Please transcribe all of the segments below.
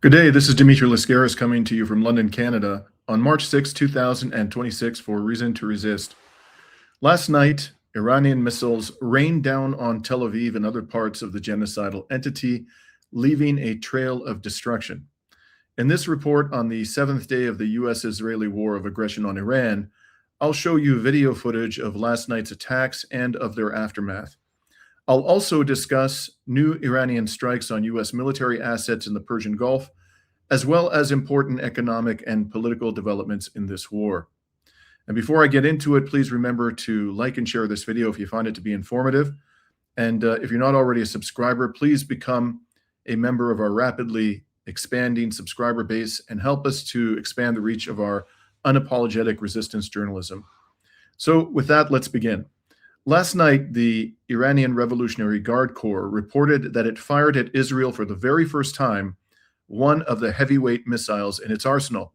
Good day, this is Dimitri Lascaris coming to you from London, Canada, on March 6, 2026 for Reason to Resist. Last night, Iranian missiles rained down on Tel Aviv and other parts of the genocidal entity, leaving a trail of destruction. In this report on the seventh day of the U.S.-Israeli war of aggression on Iran, I'll show you video footage of last night's attacks and of their aftermath. I'll also discuss new Iranian strikes on U.S. military assets in the Persian Gulf, as well as important economic and political developments in this war. And before I get into it, please remember to like and share this video if you find it to be informative. And if you're not already a subscriber, please become a member of our rapidly expanding subscriber base and help us to expand the reach of our unapologetic resistance journalism. So with that, let's begin. Last night, the Iranian Revolutionary Guard Corps reported that it fired at Israel for the very first time one of the heavyweight missiles in its arsenal.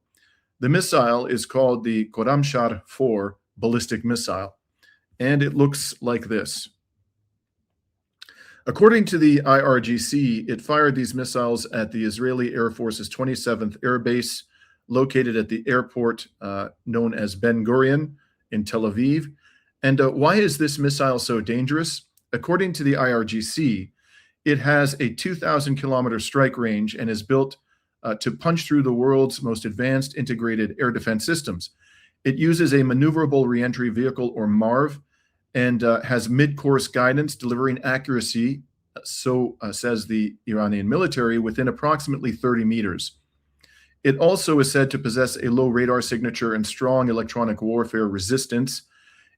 The missile is called the Khorramshahr-4 ballistic missile, and it looks like this. According to the IRGC, it fired these missiles at the Israeli Air Force's 27th Air Base, located at the airport known as Ben Gurion in Tel Aviv. And why is this missile so dangerous? According to the IRGC, it has a 2,000-kilometer strike range and is built to punch through the world's most advanced integrated air defense systems. It uses a maneuverable reentry vehicle, or MARV, and has mid-course guidance, delivering accuracy, so says the Iranian military, within approximately 30 meters. It also is said to possess a low radar signature and strong electronic warfare resistance.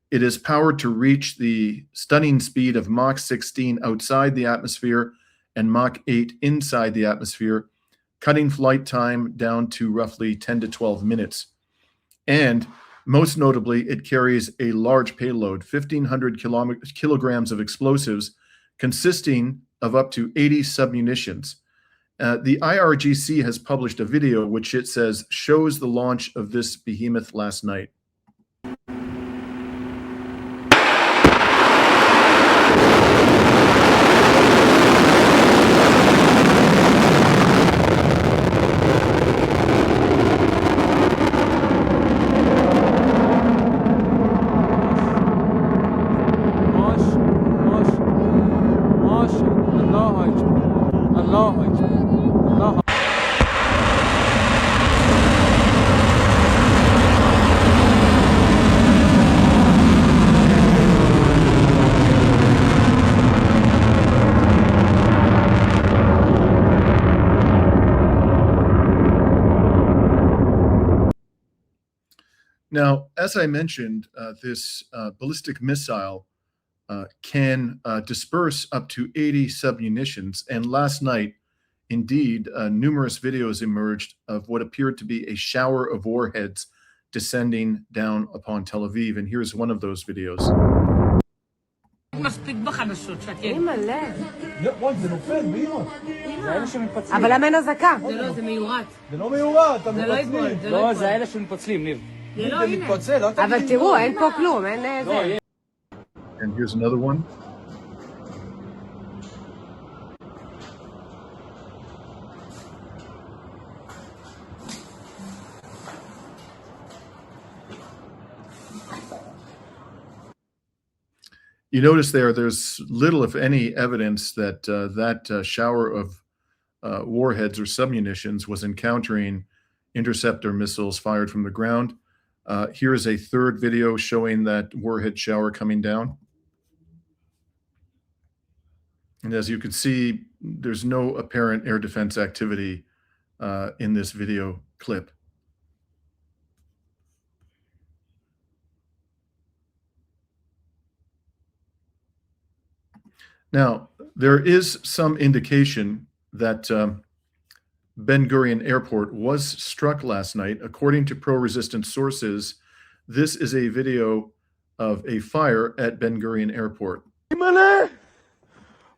It is powered to reach the stunning speed of Mach 16 outside the atmosphere and Mach 8 inside the atmosphere, cutting flight time down to roughly 10 to 12 minutes. And most notably, it carries a large payload, 1,500 kilograms of explosives, consisting of up to 80 submunitions. The IRGC has published a video which it says shows the launch of this behemoth last night. Now, as I mentioned, this ballistic missile can disperse up to 80 submunitions. And last night, indeed, numerous videos emerged of what appeared to be a shower of warheads descending down upon Tel Aviv. And here's one of those videos. אבל למה אין אזעקה? זה מיועד. זה לא מיועד, אתה מתפצלים. לא, זה אלה שמתפצלים, ניב. זה לא, הנה. מתפצל, לא תגיד. אבל תראו, אין פה כלום, אין זה. And here's another one. You notice there's little, if any, evidence that that shower of warheads or submunitions was encountering interceptor missiles fired from the ground. Here is a third video showing that warhead shower coming down. And as you can see, there's no apparent air defense activity in this video clip. Now, there is some indication that Ben Gurion Airport was struck last night. According to pro-resistance sources, this is a video of a fire at Ben Gurion Airport.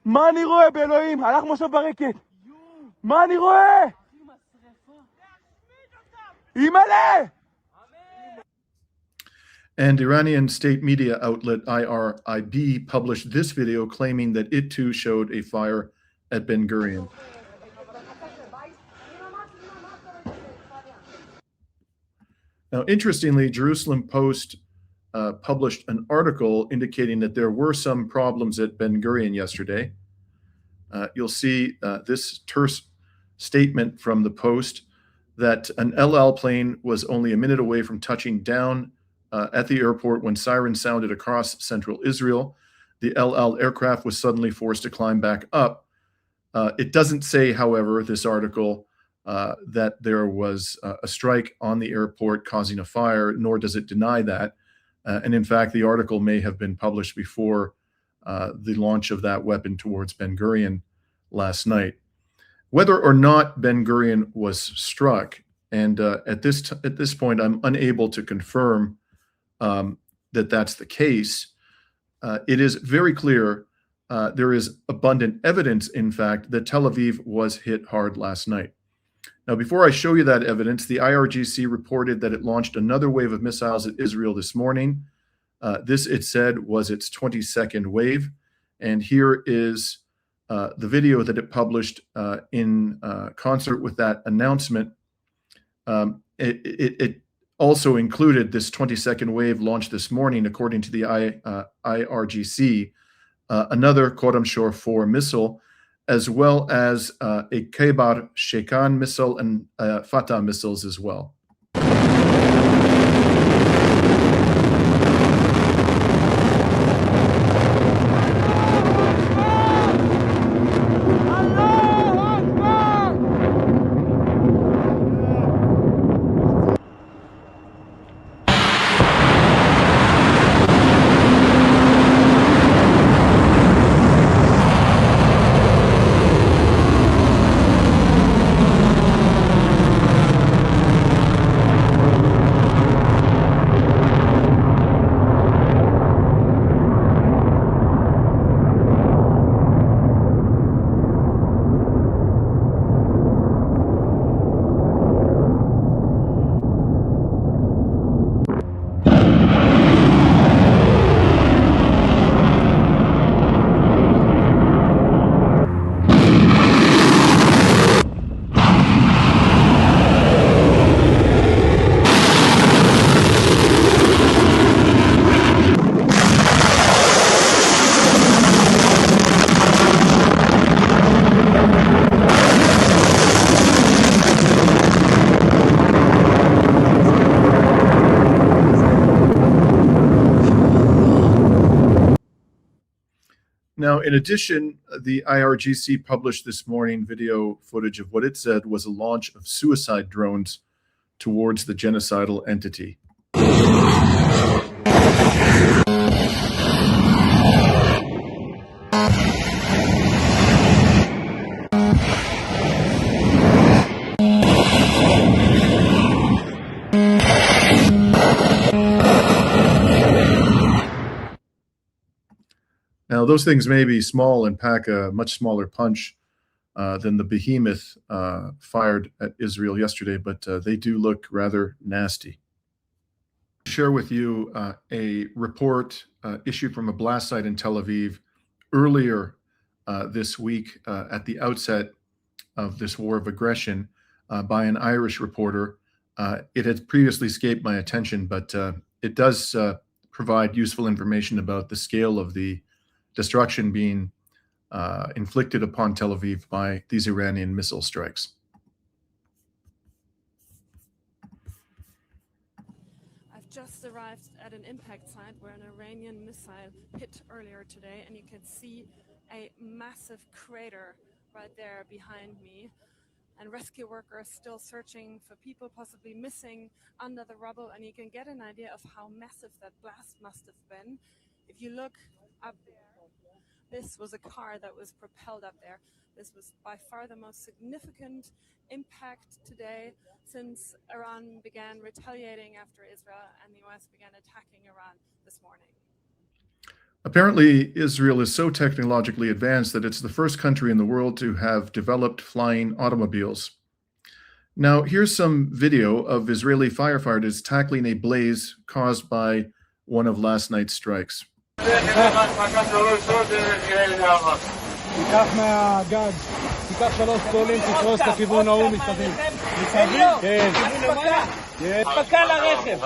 מה אני רואה באלוהים? הלך משה ברקת. מה אני רואה? אימא'לה! And Iranian state media outlet IRIB published this video claiming that it too showed a fire at Ben Gurion. Now, interestingly, Jerusalem Post published an article indicating that there were some problems at Ben Gurion yesterday. You'll see this terse statement from the Post that an El Al plane was only a minute away from touching down at the airport when sirens sounded across central Israel. The El Al aircraft was suddenly forced to climb back up. It doesn't say, however, this article, that there was a strike on the airport causing a fire, nor does it deny that. And in fact, the article may have been published before the launch of that weapon towards Ben Gurion last night. Whether or not Ben Gurion was struck, and at this point, I'm unable to confirm that that's the case. It is very clear. There is abundant evidence, in fact, that Tel Aviv was hit hard last night. Now, before I show you that evidence, the IRGC reported that it launched another wave of missiles at Israel this morning. This, it said, was its 22nd wave. And here is the video that it published in concert with that announcement. It also included this 22nd wave launched this morning, according to the IRGC, another Kodam Shor 4 missile, as well as a Kebar Shekan missile and Fatah missiles as well. Now, in addition, the IRGC published this morning video footage of what it said was a launch of suicide drones towards the genocidal entity. Now, those things may be small and pack a much smaller punch than the behemoth fired at Israel yesterday, but they do look rather nasty. I'll share with you a report issued from a blast site in Tel Aviv earlier this week at the outset of this war of aggression by an Irish reporter. It had previously escaped my attention, but it does provide useful information about the scale of the destruction being inflicted upon Tel Aviv by these Iranian missile strikes. I've just arrived at an impact site where an Iranian missile hit earlier today, and you can see a massive crater right there behind me. And rescue workers still searching for people possibly missing under the rubble, and you can get an idea of how massive that blast must have been. If you look up there, this was a car that was propelled up there. This was by far the most significant impact today since Iran began retaliating after Israel and the US began attacking Iran this morning. Apparently, Israel is so technologically advanced that it's the first country in the world to have developed flying automobiles. Now, here's some video of Israeli firefighters tackling a blaze caused by one of last night's strikes. תיקח מהגג, תיקח 3 סטולים, תפרוס לכיוון ההוא מסביב. כן. אספקה לרכב.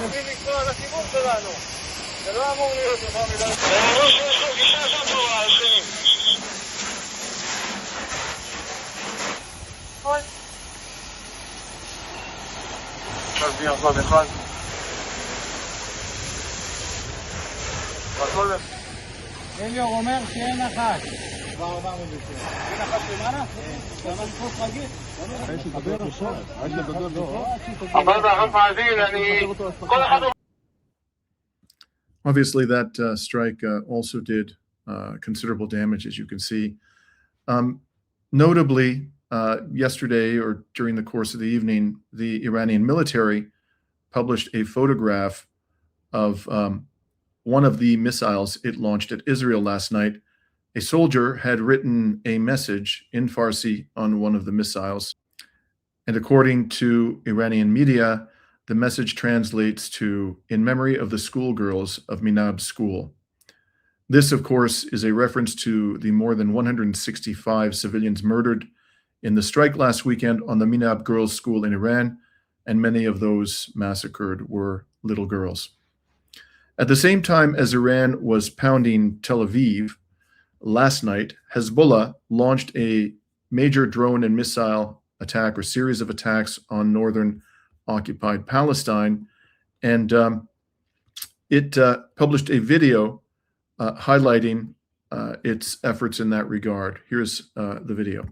מנסים לקרוא על הכיוון שלנו. זה לא אמור להיות יותר מדי. זה אמרו שיש לו גישה שם טובה על שני. עכשיו בי ארבע אחד. אליור אומר שאין אחת. כבר 400 ביצוע. אין אחת למעלה? כן. למה לקפוץ רגיל? יש לדבר עכשיו. יש לדבר עכשיו. אבל באחת מעזין, אני... כל אחד... Obviously, that strike also did considerable damage, as you can see. Notably, yesterday or during the course of the evening, the Iranian military published a photograph of one of the missiles it launched at Israel last night. A soldier had written a message in Farsi on one of the missiles. And according to Iranian media, the message translates to, "In memory of the schoolgirls of Minab School." This, of course, is a reference to the more than 165 civilians murdered in the strike last weekend on the Minab Girls' School in Iran, and many of those massacred were little girls. At the same time as Iran was pounding Tel Aviv, last night, Hezbollah launched a major drone and missile attack or series of attacks on northern occupied Palestine, and it published a video highlighting its efforts in that regard. Here's the video.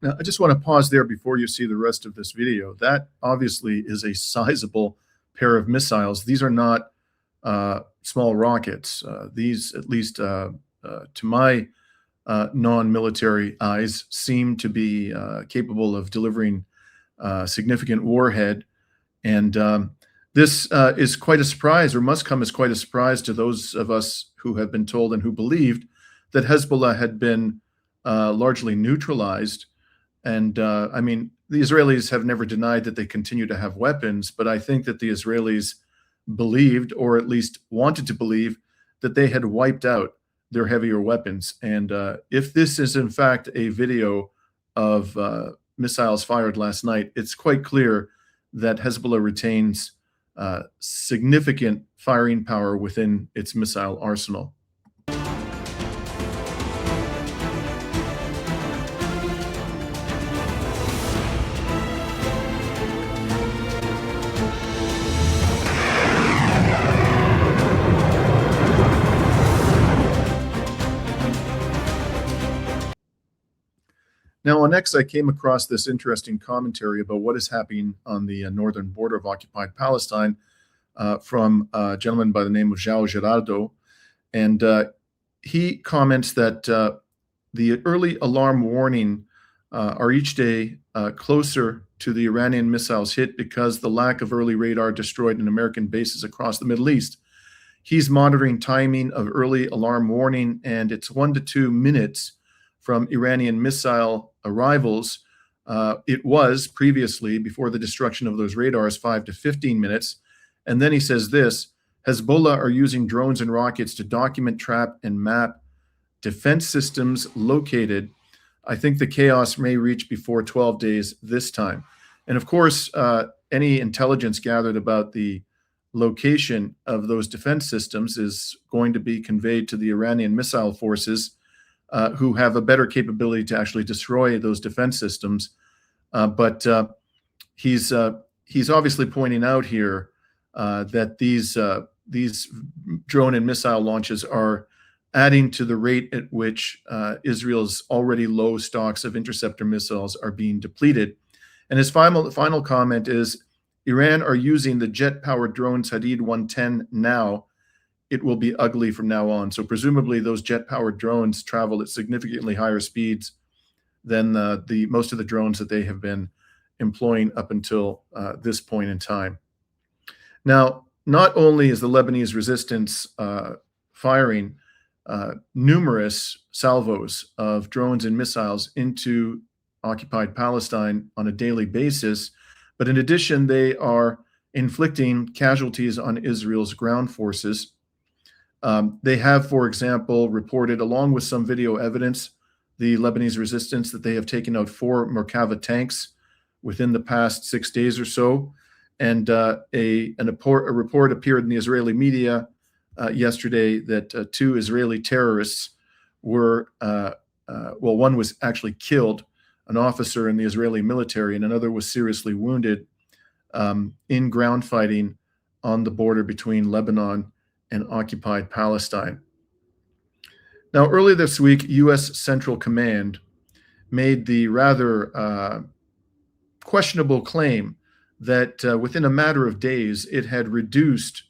Now, I just want to pause there before you see the rest of this video. That obviously is a sizable pair of missiles. These are not small rockets. These, at least to my non-military eyes, seem to be capable of delivering significant warhead. And this is quite a surprise, or must come as quite a surprise to those of us who have been told and who believed that Hezbollah had been largely neutralized. And I mean, the Israelis have never denied that they continue to have weapons, but I think that the Israelis believed, or at least wanted to believe, that they had wiped out their heavier weapons. And if this is in fact a video of missiles fired last night, it's quite clear that Hezbollah retains significant firing power within its missile arsenal. Now, on X, I came across this interesting commentary about what is happening on the northern border of occupied Palestine from a gentleman by the name of João Gerardo. And he comments that the early alarm warning are each day closer to the Iranian missiles hit because the lack of early radar destroyed an American bases across the Middle East. He's monitoring timing of early alarm warning, and it's 1 to 2 minutes from Iranian missile arrivals. It was previously, before the destruction of those radars, 5 to 15 minutes. And then he says this: Hezbollah are using drones and rockets to document, trap, and map defense systems located. I think the chaos may reach before 12 days this time. And of course, any intelligence gathered about the location of those defense systems is going to be conveyed to the Iranian missile forces, who have a better capability to actually destroy those defense systems. But he's obviously pointing out here that these drone and missile launches are adding to the rate at which Israel's already low stocks of interceptor missiles are being depleted. And his final comment is, Iran are using the jet-powered drones Hadid 110 now. It will be ugly from now on. So presumably those jet-powered drones travel at significantly higher speeds than most of the drones that they have been employing up until this point in time. Now, not only is the Lebanese resistance firing numerous salvos of drones and missiles into occupied Palestine on a daily basis, but in addition, they are inflicting casualties on Israel's ground forces. They have, for example, reported, along with some video evidence, the Lebanese resistance, that they have taken out 4 Merkava tanks within the past 6 days or so. And a report appeared in the Israeli media yesterday that 2 Israeli terrorists were, one was actually killed, an officer in the Israeli military, and another was seriously wounded in ground fighting on the border between Lebanon and occupied Palestine. Now, earlier this week, U.S. Central Command made the rather questionable claim that within a matter of days, it had reduced,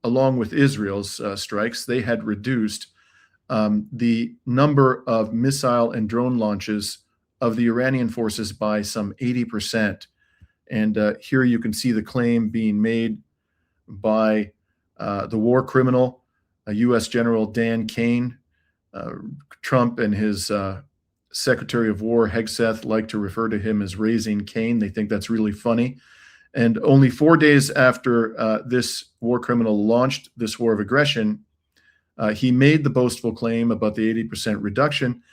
along with Israel's strikes, they had reduced the number of missile and drone launches of the Iranian forces by some 80%. And here you can see the claim being made by the war criminal, U.S. General Dan Kane. Trump and his Secretary of War, Hegseth, like to refer to him as Raising Cain. They think that's really funny. And only 4 days after this war criminal launched this war of aggression, he made the boastful claim about the 80% reduction.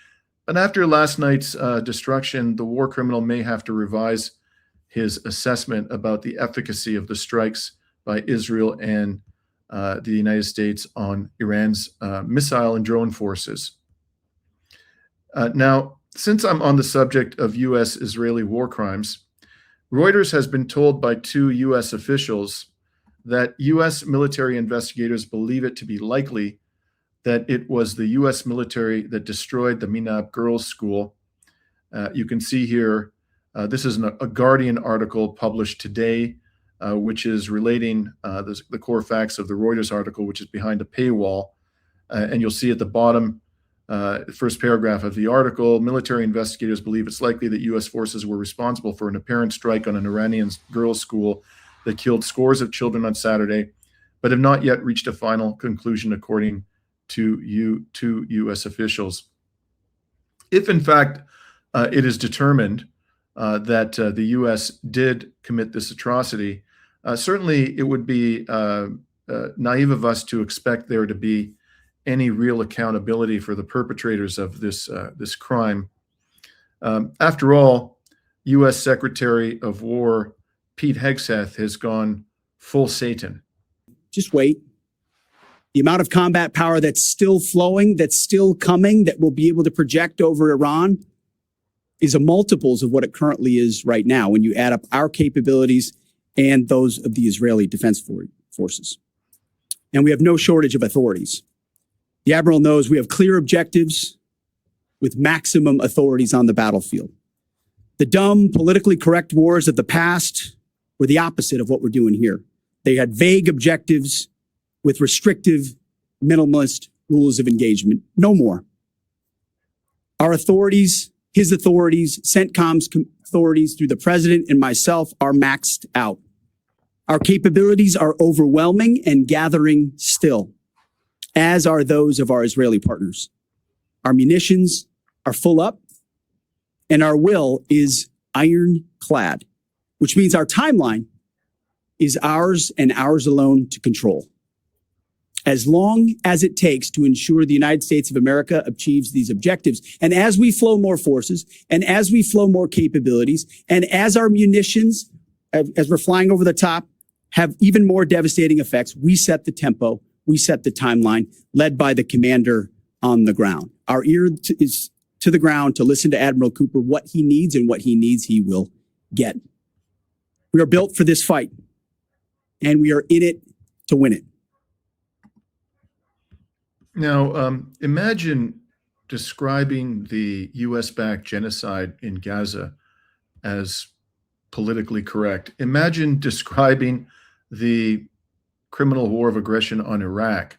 But after last night's destruction, the war criminal may have to revise his assessment about the efficacy of the strikes by Israel and the United States on Iran's missile and drone forces. Now, since I'm on the subject of U.S.-Israeli war crimes, Reuters has been told by 2 U.S. officials that U.S. military investigators believe it to be likely that it was the U.S. military that destroyed the Minab Girls' School. You can see here, this is a Guardian article published today, which is relating the core facts of the Reuters article, which is behind a paywall. And you'll see at the bottom, first paragraph of the article, military investigators believe it's likely that U.S. forces were responsible for an apparent strike on an Iranian girls' school that killed scores of children on Saturday, but have not yet reached a final conclusion, according to U.S. officials. If, in fact, it is determined that the U.S. did commit this atrocity, certainly it would be naive of us to expect there to be any real accountability for the perpetrators of this crime. After all, U.S. Secretary of War Pete Hegseth has gone full Satan. Just wait. The amount of combat power that's still flowing, that's still coming, that we'll be able to project over Iran is a multiples of what it currently is right now when you add up our capabilities and those of the Israeli Defense Forces. And we have no shortage of authorities. The Admiral knows we have clear objectives with maximum authorities on the battlefield. The dumb, politically correct wars of the past were the opposite of what we're doing here. They had vague objectives with restrictive, minimalist rules of engagement. No more. Our authorities, his authorities, CENTCOM's authorities through the president and myself are maxed out. Our capabilities are overwhelming and gathering still, as are those of our Israeli partners. Our munitions are full up, and our will is ironclad, which means our timeline is ours and ours alone to control. As long as it takes to ensure the United States of America achieves these objectives. And as we flow more forces, and as we flow more capabilities, and as our munitions as we're flying over the top, have even more devastating effects. We set the tempo, we set the timeline, led by the commander on the ground. Our ear is to the ground to listen to Admiral Cooper. What he needs and what he needs, he will get. We are built for this fight, and we are in it to win it. Now, imagine describing the US-backed genocide in Gaza as politically correct. Imagine describing the criminal war of aggression on Iraq,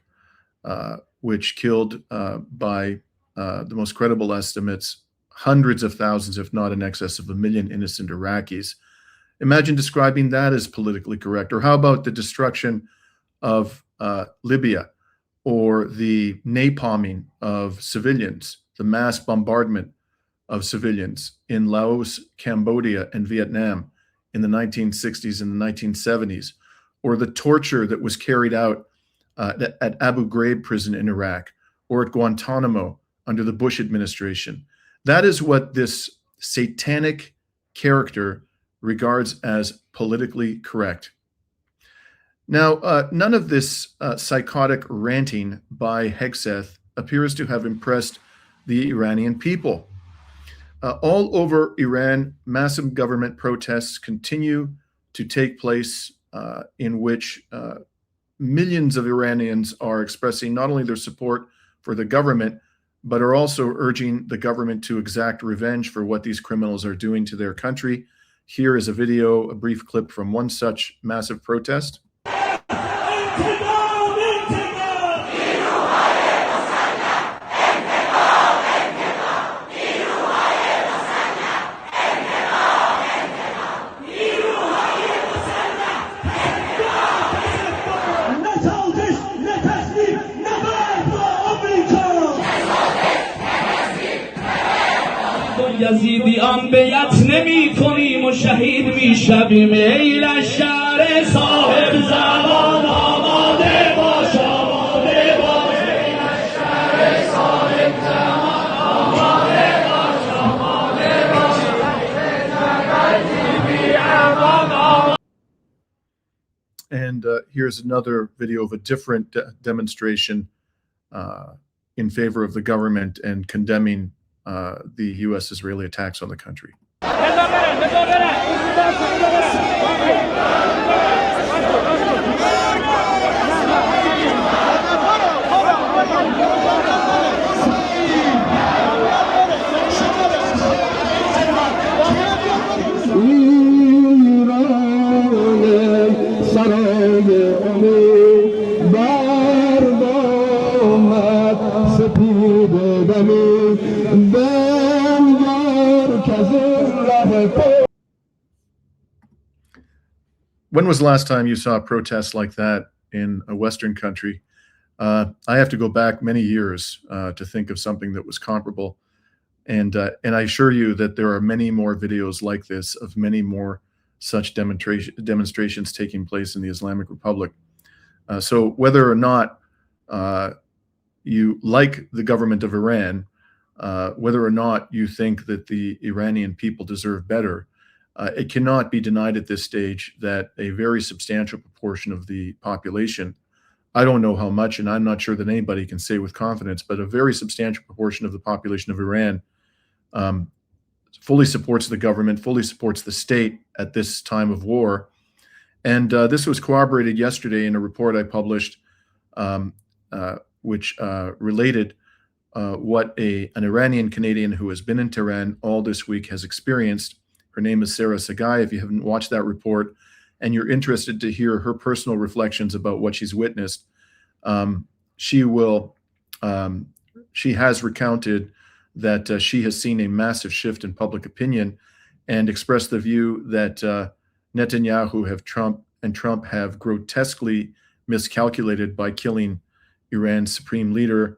which killed, by the most credible estimates, hundreds of thousands, if not in excess of 1 million innocent Iraqis. Imagine describing that as politically correct. Or how about the destruction of Libya, or the napalming of civilians, the mass bombardment of civilians in Laos, Cambodia, and Vietnam in the 1960s and the 1970s, or the torture that was carried out at Abu Ghraib prison in Iraq, or at Guantanamo under the Bush administration. That is what this satanic character regards as politically correct. Now, none of this psychotic ranting by Hegseth appears to have impressed the Iranian people. All over Iran, massive government protests continue to take place, in which millions of Iranians are expressing not only their support for the government, but are also urging the government to exact revenge for what these criminals are doing to their country. Here is a video, a brief clip from one such massive protest. یزیدیان بیعت نمی کنیم و شهید می شویم ای لشکر صاحب زمان آماده باش آماده باش ای لشکر صاحب زمان آماده باش آماده باش And here's another video of a different demonstration in favor of the government and condemning the U.S.-Israeli attacks on the country. When was the last time you saw protests like that in a Western country? I have to go back many years to think of something that was comparable. And I assure you that there are many more videos like this of many more such demonstrations taking place in the Islamic Republic. So whether or not you like the government of Iran, whether or not you think that the Iranian people deserve better, it cannot be denied at this stage that a very substantial proportion of the population, I don't know how much, and I'm not sure that anybody can say with confidence, but a very substantial proportion of the population of Iran fully supports the government, fully supports the state at this time of war. And this was corroborated yesterday in a report I published, which related what an Iranian Canadian who has been in Tehran all this week has experienced. Her name is Sarah Sagai. If you haven't watched that report and you're interested to hear her personal reflections about what she's witnessed, she has recounted that she has seen a massive shift in public opinion and expressed the view that Netanyahu and Trump have grotesquely miscalculated by killing Iran's supreme leader,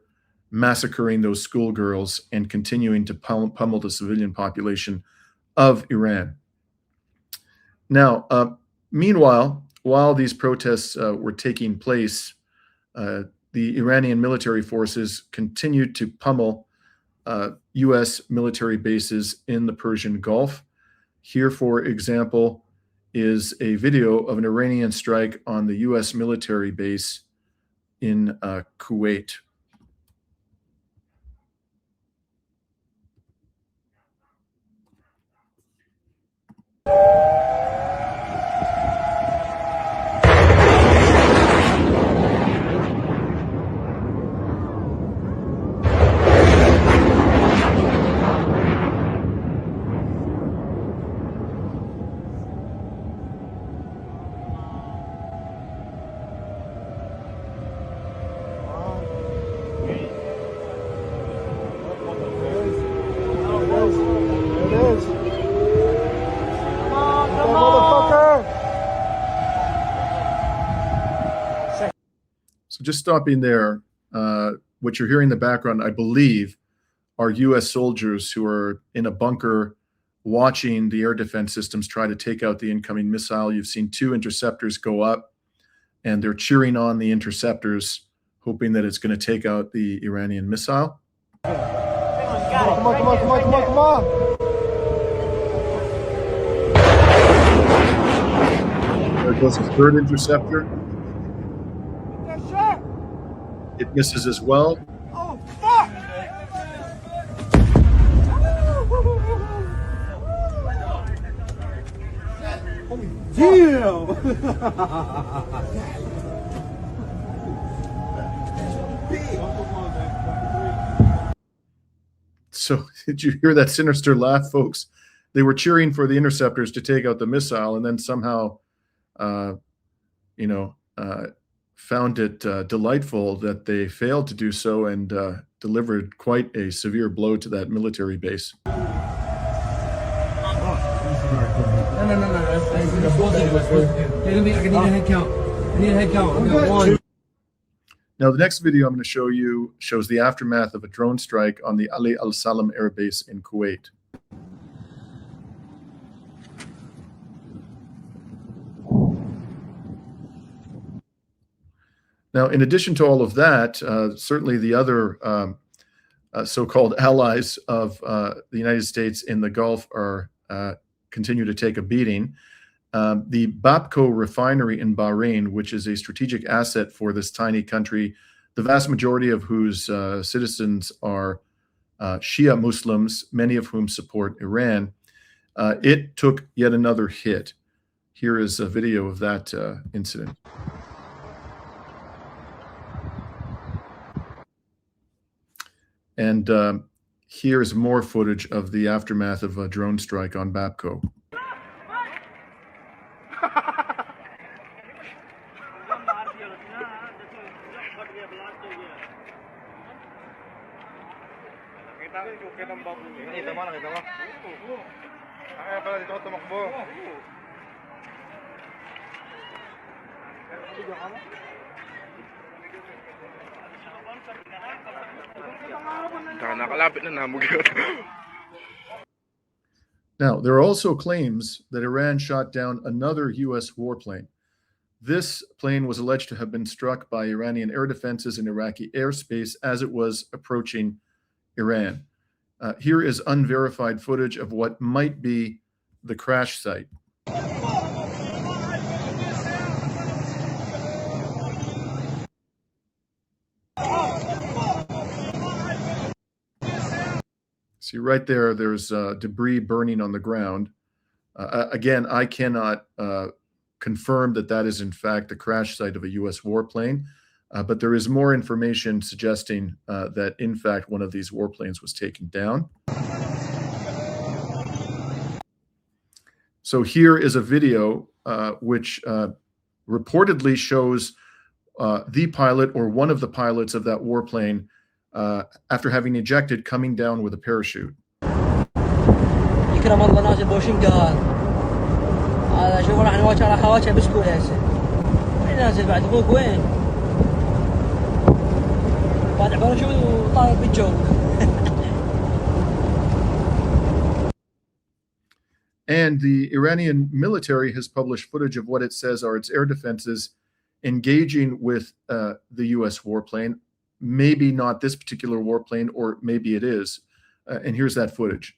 massacring those schoolgirls, and continuing to pummel the civilian population of Iran. Now, meanwhile, while these protests were taking place, the Iranian military forces continued to pummel U.S. military bases in the Persian Gulf. Here, for example, is a video of an Iranian strike on the U.S. military base in Kuwait. So just stopping there, what you're hearing in the background, I believe, are U.S. soldiers who are in a bunker watching the air defense systems try to take out the incoming missile. You've seen 2 interceptors go up, and they're cheering on the interceptors, hoping that it's going to take out the Iranian missile. Come on. There goes the 3rd interceptor. It misses as well. Oh, fuck! Damn! So did you hear that sinister laugh, folks? They were cheering for the interceptors to take out the missile, and then somehow, found it delightful that they failed to do so and delivered quite a severe blow to that military base. No. I need a head count. I need a head count. I got 1. Now, the next video I'm going to show you shows the aftermath of a drone strike on the Ali Al Salam air base in Kuwait. Now, in addition to all of that, certainly the other so-called allies of the United States in the Gulf are continue to take a beating. The Bapco refinery in Bahrain, which is a strategic asset for this tiny country, the vast majority of whose citizens are Shia Muslims, many of whom support Iran, it took yet another hit. Here is a video of that incident. And here's more footage of the aftermath of a drone strike on Bapco. Now, there are also claims that Iran shot down another U.S. warplane. This plane was alleged to have been struck by Iranian air defenses in Iraqi airspace as it was approaching Iran. Here is unverified footage of what might be the crash site. See right there, there's debris burning on the ground. Again, I cannot confirm that that is in fact the crash site of a U.S. warplane, but there is more information suggesting that in fact one of these warplanes was taken down. So here is a video which reportedly shows the pilot or one of the pilots of that warplane after having ejected, coming down with a parachute. يكرم الله نازل بوشنقال هذا شوف راح نواجه على خواجه بسكول هسه وين نازل بعد اخوك وين؟ طالع باراشوت وطاير بالجو. And the Iranian military has published footage of what it says are its air defenses engaging with the U.S. warplane. Maybe not this particular warplane, or maybe it is. And here's that footage.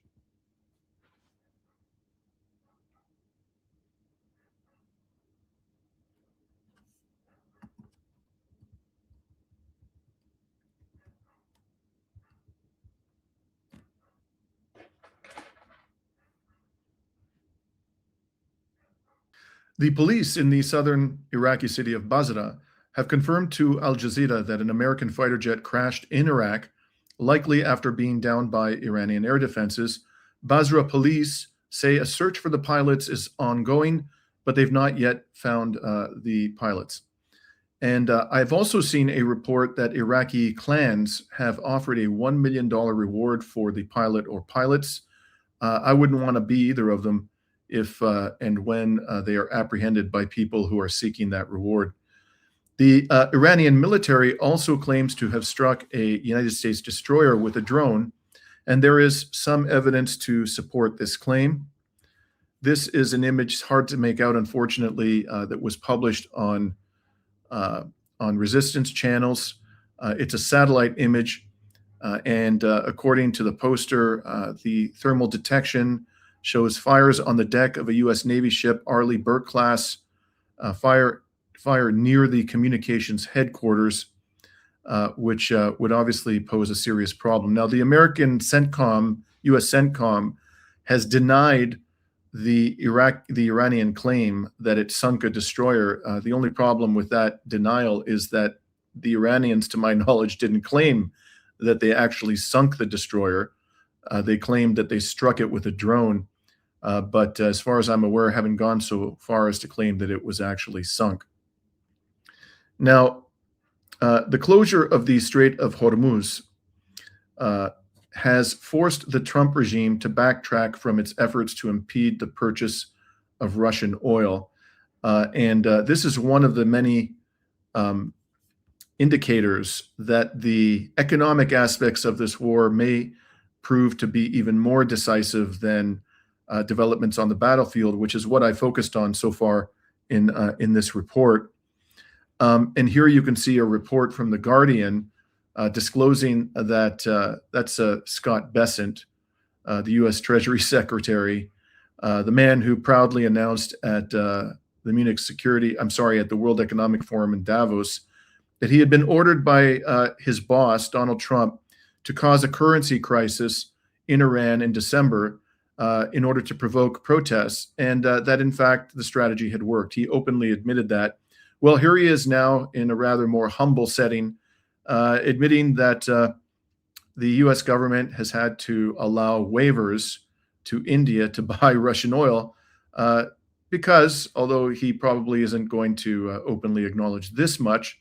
The police in the southern Iraqi city of Basra have confirmed to Al Jazeera that an American fighter jet crashed in Iraq, likely after being downed by Iranian air defenses. Basra police say a search for the pilots is ongoing, but they've not yet found the pilots. And I've also seen a report that Iraqi clans have offered a $1 million reward for the pilot or pilots. I wouldn't want to be either of them if and when they are apprehended by people who are seeking that reward. The Iranian military also claims to have struck a United States destroyer with a drone, and there is some evidence to support this claim. This is an image hard to make out, unfortunately, that was published on resistance channels. It's a satellite image, and according to the poster, the thermal detection shows fires on the deck of a U.S. Navy ship, Arleigh Burke class, fire near the communications headquarters, which would obviously pose a serious problem. Now, the American CENTCOM, U.S. CENTCOM, has denied the Iranian claim that it sunk a destroyer. The only problem with that denial is that the Iranians, to my knowledge, didn't claim that they actually sunk the destroyer. They claimed that they struck it with a drone. But as far as I'm aware, haven't gone so far as to claim that it was actually sunk. Now, the closure of the Strait of Hormuz has forced the Trump regime to backtrack from its efforts to impede the purchase of Russian oil. And this is one of the many indicators that the economic aspects of this war may prove to be even more decisive than developments on the battlefield, which is what I focused on so far in this report. And here you can see a report from The Guardian disclosing that that's Scott Bessent, the U.S. Treasury Secretary, the man who proudly announced at the World Economic Forum in Davos that he had been ordered by his boss, Donald Trump, to cause a currency crisis in Iran in December in order to provoke protests, and that in fact the strategy had worked. He openly admitted that. Well, here he is now in a rather more humble setting, admitting that the U.S. government has had to allow waivers to India to buy Russian oil because, although he probably isn't going to openly acknowledge this much,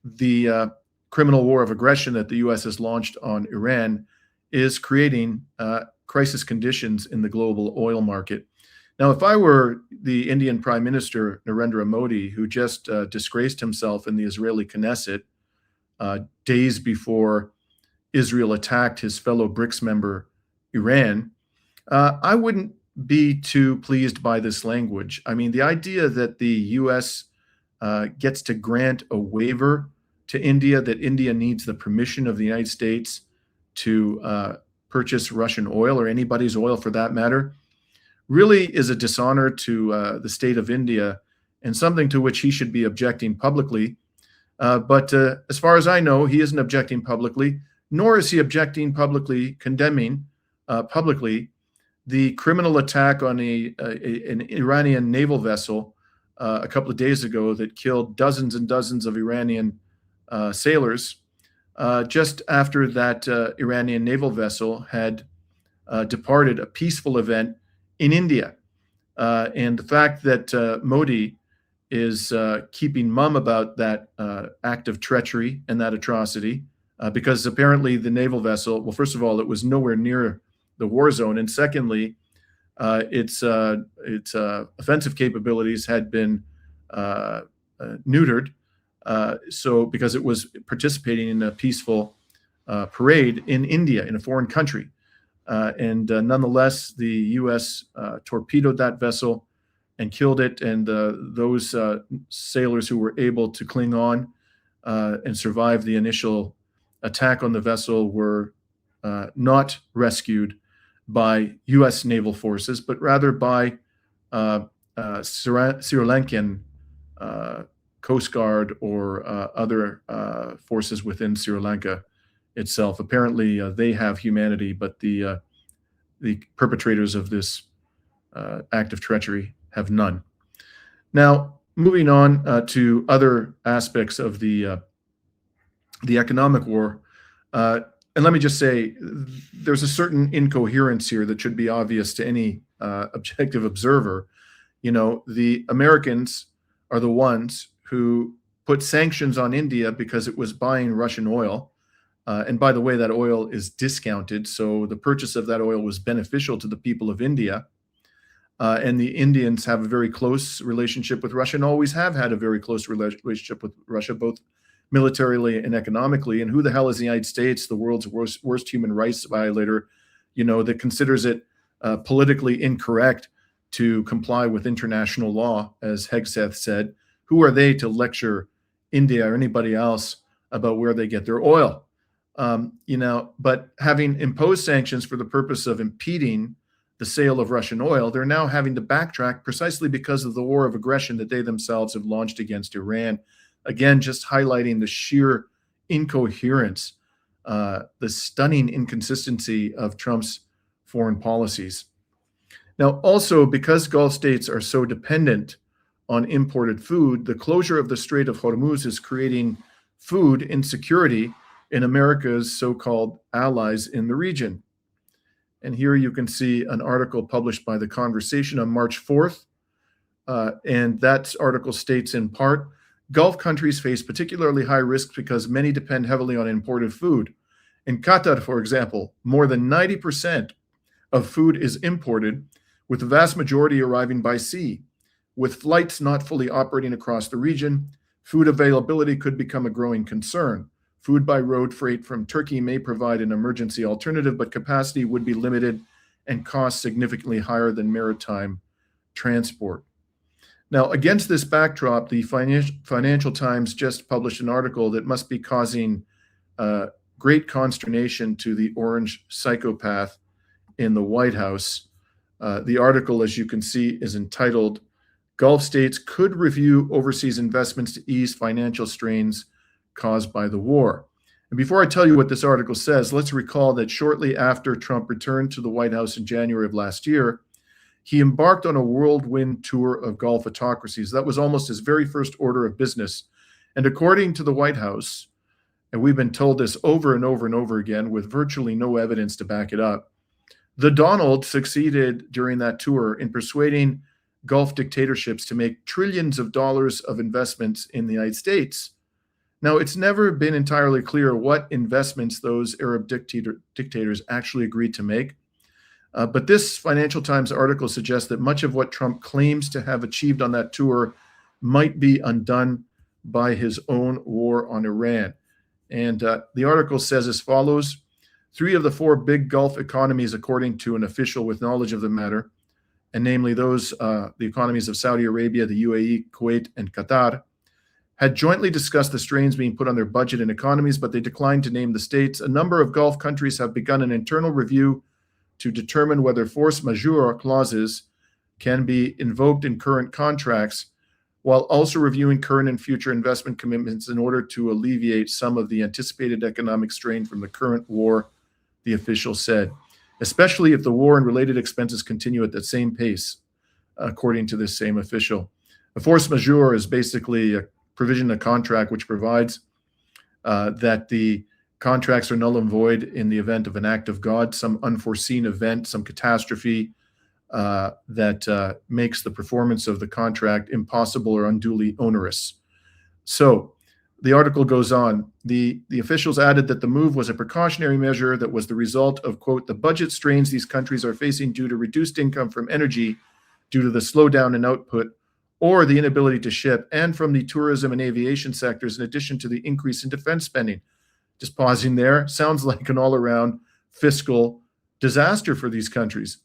the criminal war of aggression that the U.S. has launched on Iran is creating crisis conditions in the global oil market. Now, if I were the Indian Prime Minister, Narendra Modi, who just disgraced himself in the Israeli Knesset days before Israel attacked his fellow BRICS member, Iran, I wouldn't be too pleased by this language. I mean, the idea that the U.S. Gets to grant a waiver to India, that India needs the permission of the United States to purchase Russian oil, or anybody's oil for that matter, really is a dishonor to the state of India, and something to which he should be objecting publicly. But as far as I know, he isn't objecting publicly, nor is he objecting publicly, condemning publicly the criminal attack on an Iranian naval vessel a couple of days ago that killed dozens and dozens of Iranian sailors just after that Iranian naval vessel had departed a peaceful event in India. And the fact that Modi is keeping mum about that act of treachery and that atrocity, because apparently the naval vessel, well, first of all, it was nowhere near the war zone. And secondly, its offensive capabilities had been neutered. So because it was participating in a peaceful parade in India, in a foreign country. And nonetheless, the U.S. torpedoed that vessel and killed it. And those sailors who were able to cling on and survive the initial attack on the vessel were not rescued by U.S. naval forces, but rather by Sri Lankan Coast Guard or other forces within Sri Lanka itself. Apparently, they have humanity, but the perpetrators of this act of treachery have none. Now, moving on to other aspects of the economic war, and let me just say, there's a certain incoherence here that should be obvious to any objective observer. You know, the Americans are the ones who put sanctions on India because it was buying Russian oil. And by the way, that oil is discounted, so the purchase of that oil was beneficial to the people of India. And the Indians have a very close relationship with Russia and always have had a very close relationship with Russia, both militarily and economically. And who the hell is the United States, the world's worst human rights violator, you know, that considers it politically incorrect to comply with international law, as Hegseth said? Who are they to lecture India or anybody else about where they get their oil? You know, but having imposed sanctions for the purpose of impeding the sale of Russian oil, they're now having to backtrack precisely because of the war of aggression that they themselves have launched against Iran. Again, just highlighting the sheer incoherence, the stunning inconsistency of Trump's foreign policies. Now, also, because Gulf states are so dependent on imported food, the closure of the Strait of Hormuz is creating food insecurity in America's so-called allies in the region. And here you can see an article published by The Conversation on March 4th. And that article states in part, Gulf countries face particularly high risks because many depend heavily on imported food. In Qatar, for example, more than 90% of food is imported, with the vast majority arriving by sea. With flights not fully operating across the region, food availability could become a growing concern. Food by road freight from Turkey may provide an emergency alternative, but capacity would be limited and costs significantly higher than maritime transport. Now, against this backdrop, the Financial Times just published an article that must be causing great consternation to the orange psychopath in the White House. The article, as you can see, is entitled, Gulf States Could Review Overseas Investments to Ease Financial Strains Caused by the War. And before I tell you what this article says, let's recall that shortly after Trump returned to the White House in January of last year, he embarked on a whirlwind tour of Gulf autocracies. That was almost his very first order of business. And according to the White House, and we've been told this over and over and over again with virtually no evidence to back it up, the Donald succeeded during that tour in persuading Gulf dictatorships to make trillions of dollars of investments in the United States. Now, it's never been entirely clear what investments those Arab dictators actually agreed to make. But this Financial Times article suggests that much of what Trump claims to have achieved on that tour might be undone by his own war on Iran. And the article says as follows: 3 of the 4 big Gulf economies, according to an official with knowledge of the matter, and namely those, the economies of Saudi Arabia, the UAE, Kuwait, and Qatar, had jointly discussed the strains being put on their budget and economies, but they declined to name the states. A number of Gulf countries have begun an internal review to determine whether force majeure clauses can be invoked in current contracts, while also reviewing current and future investment commitments in order to alleviate some of the anticipated economic strain from the current war, the official said, especially if the war and related expenses continue at the same pace, according to this same official. A force majeure is basically a provision in a contract which provides that the contracts are null and void in the event of an act of God, some unforeseen event, some catastrophe that makes the performance of the contract impossible or unduly onerous. So the article goes on. The officials added that the move was a precautionary measure that was the result of, quote, the budget strains these countries are facing due to reduced income from energy due to the slowdown in output or the inability to ship, and from the tourism and aviation sectors, in addition to the increase in defense spending. Just pausing there, sounds like an all-around fiscal disaster for these countries.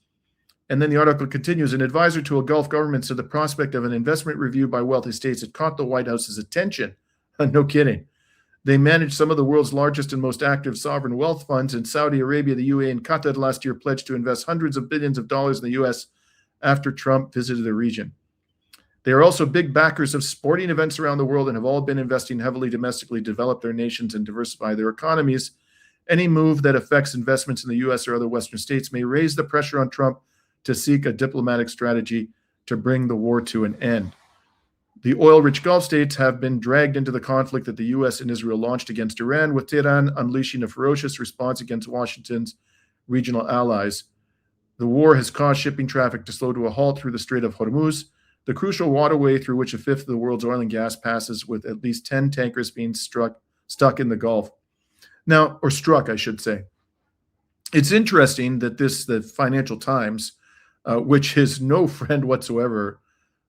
And then the article continues, an advisor to a Gulf government said the prospect of an investment review by wealthy states had caught the White House's attention. No kidding. They managed some of the world's largest and most active sovereign wealth funds in Saudi Arabia, the UAE, and Qatar last year pledged to invest hundreds of billions of dollars in the U.S. after Trump visited the region. They are also big backers of sporting events around the world and have all been investing heavily domestically to develop their nations and diversify their economies. Any move that affects investments in the U.S. or other Western states may raise the pressure on Trump to seek a diplomatic strategy to bring the war to an end. The oil-rich Gulf states have been dragged into the conflict that the U.S. and Israel launched against Iran, with Tehran unleashing a ferocious response against Washington's regional allies. The war has caused shipping traffic to slow to a halt through the Strait of Hormuz, the crucial waterway through which a fifth of the world's oil and gas passes, with at least 10 tankers being stuck in the Gulf. Now, or struck, I should say. It's interesting that the Financial Times, which is no friend whatsoever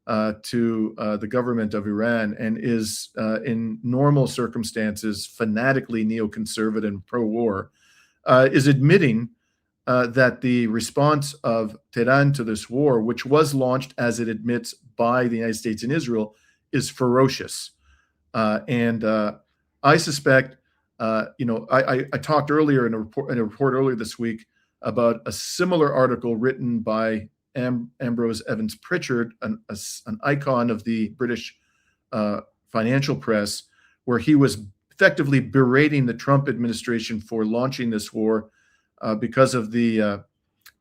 to the government of Iran and is in normal circumstances fanatically neoconservative and pro-war, is admitting that the response of Tehran to this war, which was launched, as it admits, by the United States and Israel, is ferocious. And I suspect, I talked earlier in a report earlier this week about a similar article written by Ambrose Evans Pritchard, an icon of the British financial press, where he was effectively berating the Trump administration for launching this war because of the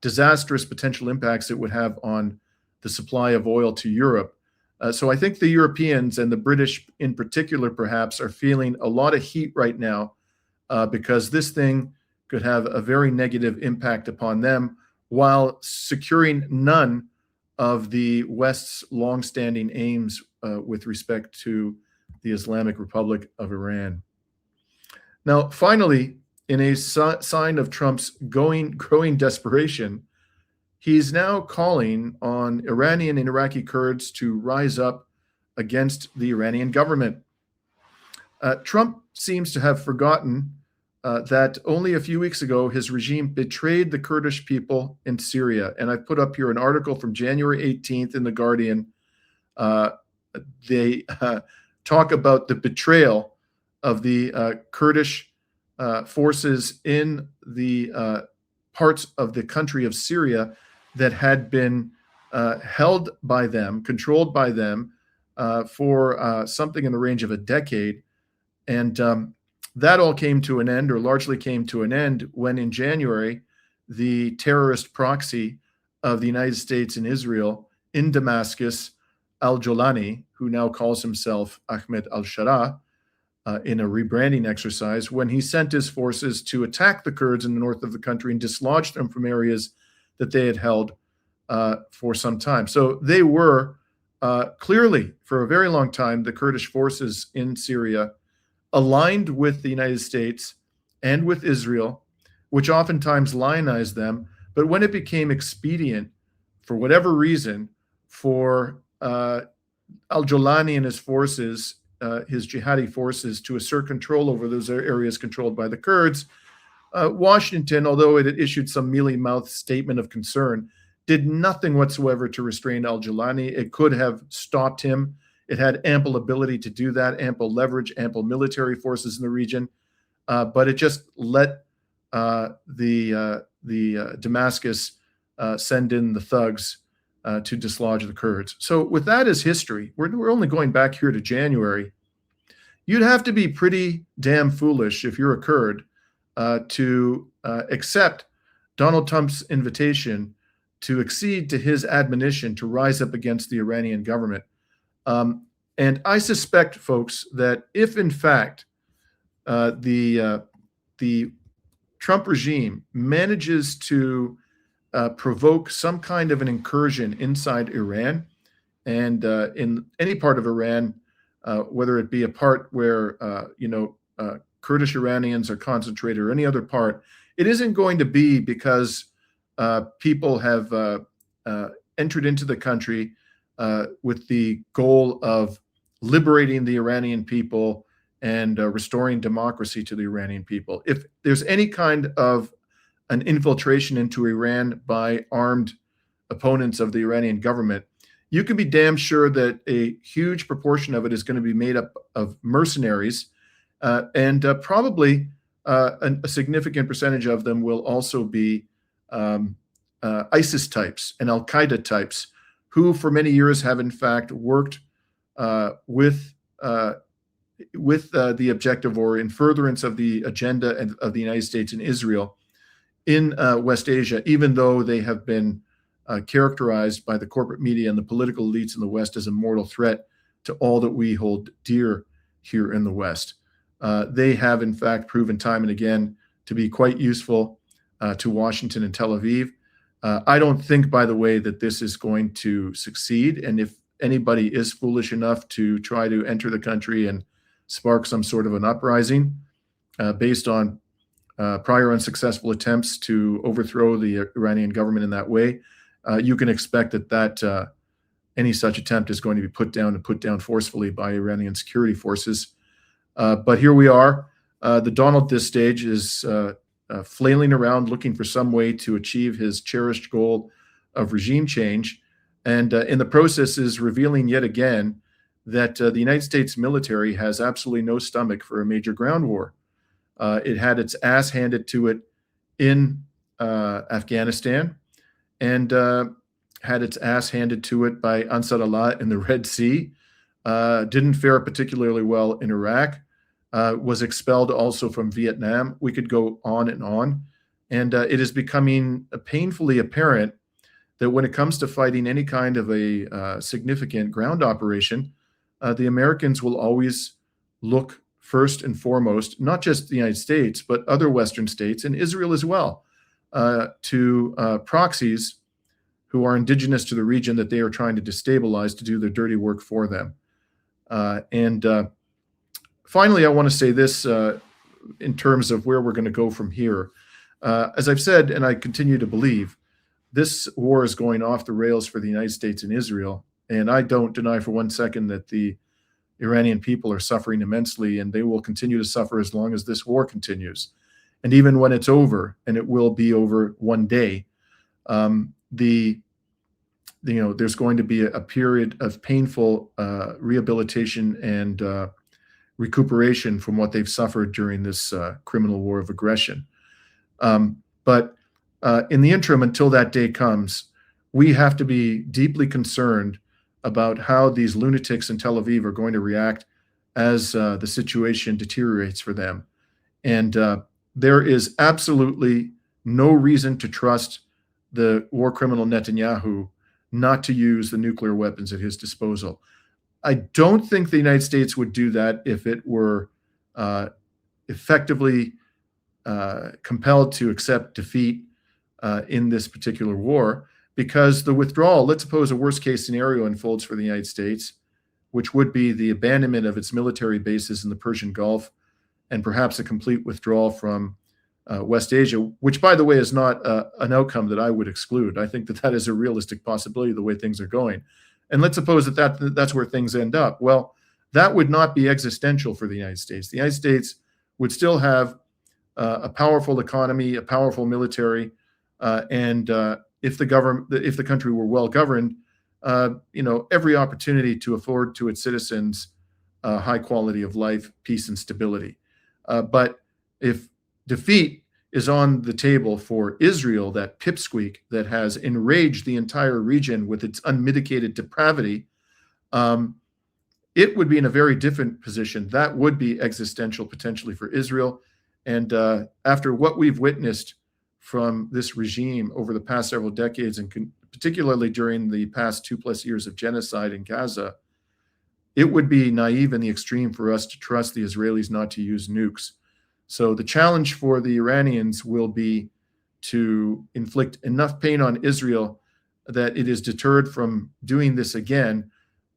disastrous potential impacts it would have on the supply of oil to Europe. So I think the Europeans, and the British in particular, perhaps, are feeling a lot of heat right now because this thing could have a very negative impact upon them, while securing none of the West's longstanding aims with respect to the Islamic Republic of Iran. Now, finally, in a sign of Trump's growing desperation, he's now calling on Iranian and Iraqi Kurds to rise up against the Iranian government. Trump seems to have forgotten that only a few weeks ago, his regime betrayed the Kurdish people in Syria. And I put up here an article from January 18th in The Guardian. They talk about the betrayal of the Kurdish forces in the parts of the country of Syria that had been held by them, controlled by them for something in the range of a decade. And that all came to an end, or largely came to an end, when in January, the terrorist proxy of the United States and Israel in Damascus, al-Jolani, who now calls himself Ahmed al-Shara, in a rebranding exercise, when he sent his forces to attack the Kurds in the north of the country and dislodge them from areas that they had held for some time. So they were clearly, for a very long time, the Kurdish forces in Syria aligned with the United States and with Israel, which oftentimes lionized them. But when it became expedient, for whatever reason, for al-Jolani and his forces, his jihadi forces, to assert control over those areas controlled by the Kurds, Washington, although it had issued some mealy-mouthed statement of concern, did nothing whatsoever to restrain al-Jolani. It could have stopped him. It had ample ability to do that, ample leverage, ample military forces in the region, but it just let the Damascus send in the thugs to dislodge the Kurds. So with that as history, we're only going back here to January. You'd have to be pretty damn foolish if you're a Kurd to accept Donald Trump's invitation to accede to his admonition to rise up against the Iranian government. And I suspect, folks, that if in fact the Trump regime manages to provoke some kind of an incursion inside Iran, and in any part of Iran, whether it be a part where Kurdish Iranians are concentrated or any other part, it isn't going to be because people have entered into the country with the goal of liberating the Iranian people and restoring democracy to the Iranian people. If there's any kind of an infiltration into Iran by armed opponents of the Iranian government, you can be damn sure that a huge proportion of it is going to be made up of mercenaries, and probably a significant percentage of them will also be ISIS types and Al-Qaeda types, who for many years have in fact worked with the objective, or in furtherance of the agenda of the United States and Israel in West Asia, even though they have been characterized by the corporate media and the political elites in the West as a mortal threat to all that we hold dear here in the West. They have, in fact, proven time and again to be quite useful to Washington and Tel Aviv. I don't think, by the way, that this is going to succeed. And if anybody is foolish enough to try to enter the country and spark some sort of an uprising based on prior unsuccessful attempts to overthrow the Iranian government in that way, you can expect that any such attempt is going to be put down forcefully by Iranian security forces. But here we are. The Donald at this stage is flailing around looking for some way to achieve his cherished goal of regime change. And in the process is revealing yet again that the United States military has absolutely no stomach for a major ground war. It had its ass handed to it in Afghanistan and had its ass handed to it by Ansar Allah in the Red Sea. Didn't fare particularly well in Iraq. Was expelled also from Vietnam. We could go on. And it is becoming painfully apparent that when it comes to fighting any kind of a significant ground operation, the Americans will always look first and foremost, not just the United States, but other Western states and Israel as well, to proxies who are indigenous to the region that they are trying to destabilize to do their dirty work for them. Finally, I want to say this in terms of where we're going to go from here. As I've said, and I continue to believe, this war is going off the rails for the United States and Israel. And I don't deny for one second that the Iranian people are suffering immensely, and they will continue to suffer as long as this war continues. And even when it's over, and it will be over one day, there's going to be a period of painful rehabilitation and recuperation from what they've suffered during this criminal war of aggression. But in the interim, until that day comes, we have to be deeply concerned about how these lunatics in Tel Aviv are going to react as the situation deteriorates for them. And there is absolutely no reason to trust the war criminal Netanyahu not to use the nuclear weapons at his disposal. I don't think the United States would do that if it were effectively compelled to accept defeat in this particular war, because the withdrawal, let's suppose a worst case scenario unfolds for the United States, which would be the abandonment of its military bases in the Persian Gulf and perhaps a complete withdrawal from West Asia, which, by the way, is not an outcome that I would exclude. I think that is a realistic possibility the way things are going. And let's suppose that's where things end up. Well, that would not be existential for the United States. The United States would still have a powerful economy, a powerful military, and if the country were well governed, every opportunity to afford to its citizens high quality of life, peace, and stability. But if defeat is on the table for Israel, that pipsqueak that has enraged the entire region with its unmitigated depravity, it would be in a very different position. That would be existential potentially for Israel. And after what we've witnessed from this regime over the past several decades, and particularly during the past 2+ years of genocide in Gaza, it would be naive in the extreme for us to trust the Israelis not to use nukes. So the challenge for the Iranians will be to inflict enough pain on Israel that it is deterred from doing this again,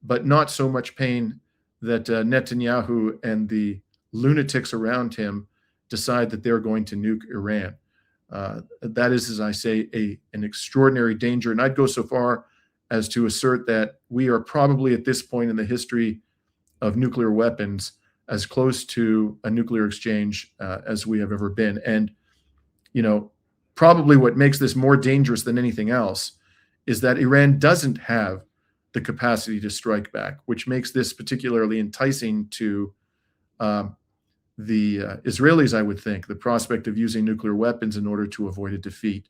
but not so much pain that Netanyahu and the lunatics around him decide that they're going to nuke Iran. That is, as I say, an extraordinary danger. And I'd go so far as to assert that we are probably at this point in the history of nuclear weapons as close to a nuclear exchange as we have ever been. And, probably what makes this more dangerous than anything else is that Iran doesn't have the capacity to strike back, which makes this particularly enticing to the Israelis, I would think, the prospect of using nuclear weapons in order to avoid a defeat.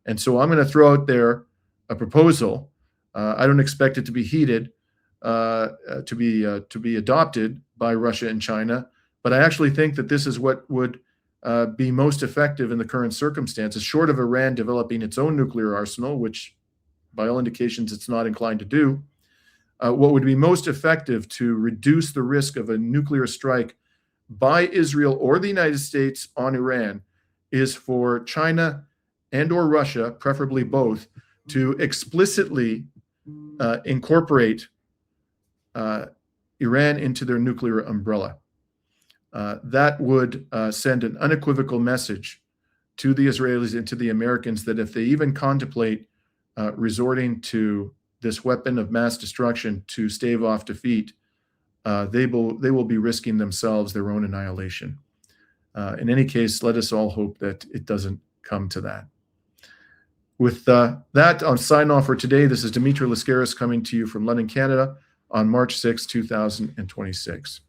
And so I'm going to throw out there a proposal. I don't expect it to be heeded, to be adopted by Russia and China, but I actually think that this is what would be most effective in the current circumstances, short of Iran developing its own nuclear arsenal, which by all indications it's not inclined to do. what would be most effective to reduce the risk of a nuclear strike by Israel or the United States on Iran is for China and or Russia, preferably both, to explicitly incorporate Iran into their nuclear umbrella. That would send an unequivocal message to the Israelis and to the Americans that if they even contemplate resorting to this weapon of mass destruction to stave off defeat, they will be risking themselves their own annihilation. In any case, let us all hope that it doesn't come to that. With that, I'll sign off for today. This is Dimitri Lascaris coming to you from London, Canada on March 6, 2026.